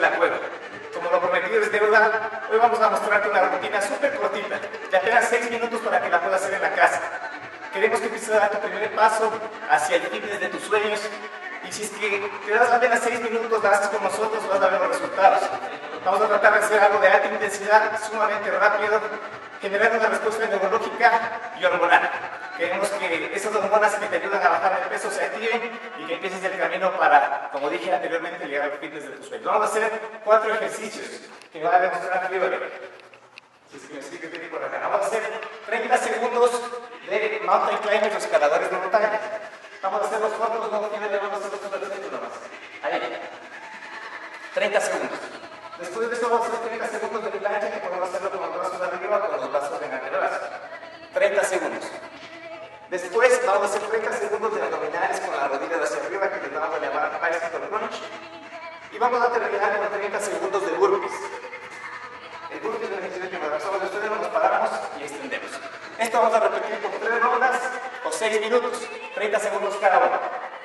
la cueva. Como lo prometido es deuda, hoy vamos a mostrarte una rutina súper cortita, de apenas 6 minutos para que la puedas hacer en la casa. Queremos que empieces a dar tu primer paso hacia el fitness de tus sueños, y si es que te das apenas 6 minutos, la haces con nosotros, vas a ver los resultados. Vamos a tratar de hacer algo de alta intensidad, sumamente rápido, generando una respuesta neurológica y hormonal. Queremos que esas hormonas que te ayudan a bajar de peso se activen y que empieces el camino para, como dije anteriormente, llegar al fitness de tus sueños. Vamos a hacer 4 ejercicios que van a demostrar arriba. Si es que me sigue bien por acá. Vamos a hacer 30 segundos de mountain climbers o escaladores de montaña. Vamos a hacer los cortos, no tienen, vamos a hacer los perfectos nomás. Ahí. 30 segundos. Después de eso vamos a hacer 30 segundos de plancha, que podemos hacerlo con los brazos arriba o con los brazos en atrás. 30 segundos. Después vamos a hacer 30 segundos de abdominales con la rodilla hacia arriba, que le vamos a llamar bicycle crunch. Y vamos a terminar con 30 segundos de burpees. El burpee es el ejercicio que nos hacemos después, nos paramos y extendemos. Esto vamos a repetir por 3 rondas o 6 minutos, 30 segundos cada uno.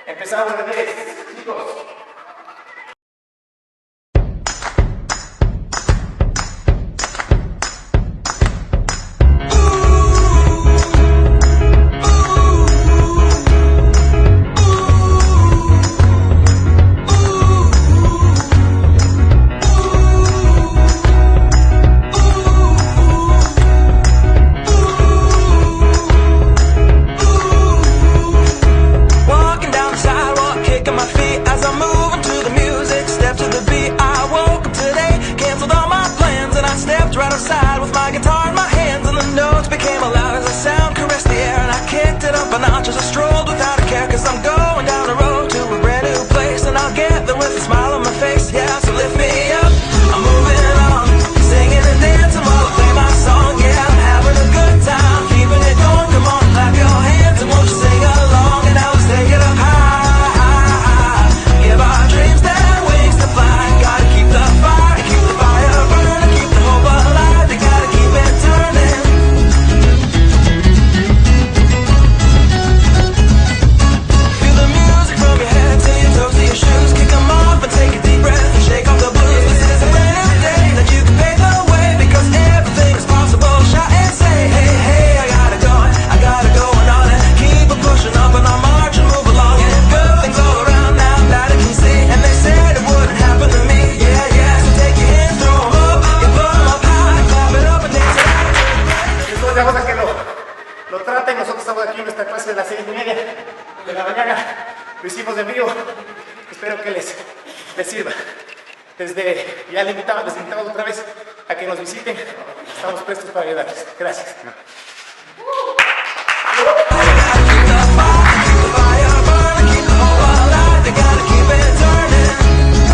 Empezamos de 10, chicos. Right outside with my guitar in my hands, and the notes became loud as the sound caressed the air, and I kicked it up a notch as I strolled without a care, 'cause I'm going down the road to a brand new place, and I'll get there with a smile on my face. Yeah, so lift me up, I'm moving on, singing and dancing while I play my song. Yeah, I'm having a good time, keeping it going. Come on, clap your hands and won't you sing along, and now let's take it up high, high, high. Give our dreams their wings to fly. Gotta keep the fire, keep the fire burning, keep the hope alive. You gotta keep it turning. Feel the music from your head to your toes to your shoes. Kick them off and take a deep breath and shake off the blues. This is a brand new day that you can pave the way, because everything is possible. Shout and say, hey, hey, I gotta go and on and keep it pushing up, and I'll march and move along. And good things all around now that I can see, and they said it wouldn't happen to me. Yeah, yeah, so take your hands, throw them up, you put them up high, clap it up and dance it out. Después de ahora que lo traten, nosotros estamos aquí en nuestra clase de las 6:30 de la mañana. Lo hicimos en vivo. Espero que les sirva. Ya les invitamos otra vez a que nos visiten. Estamos prestos para ayudarles. Gracias.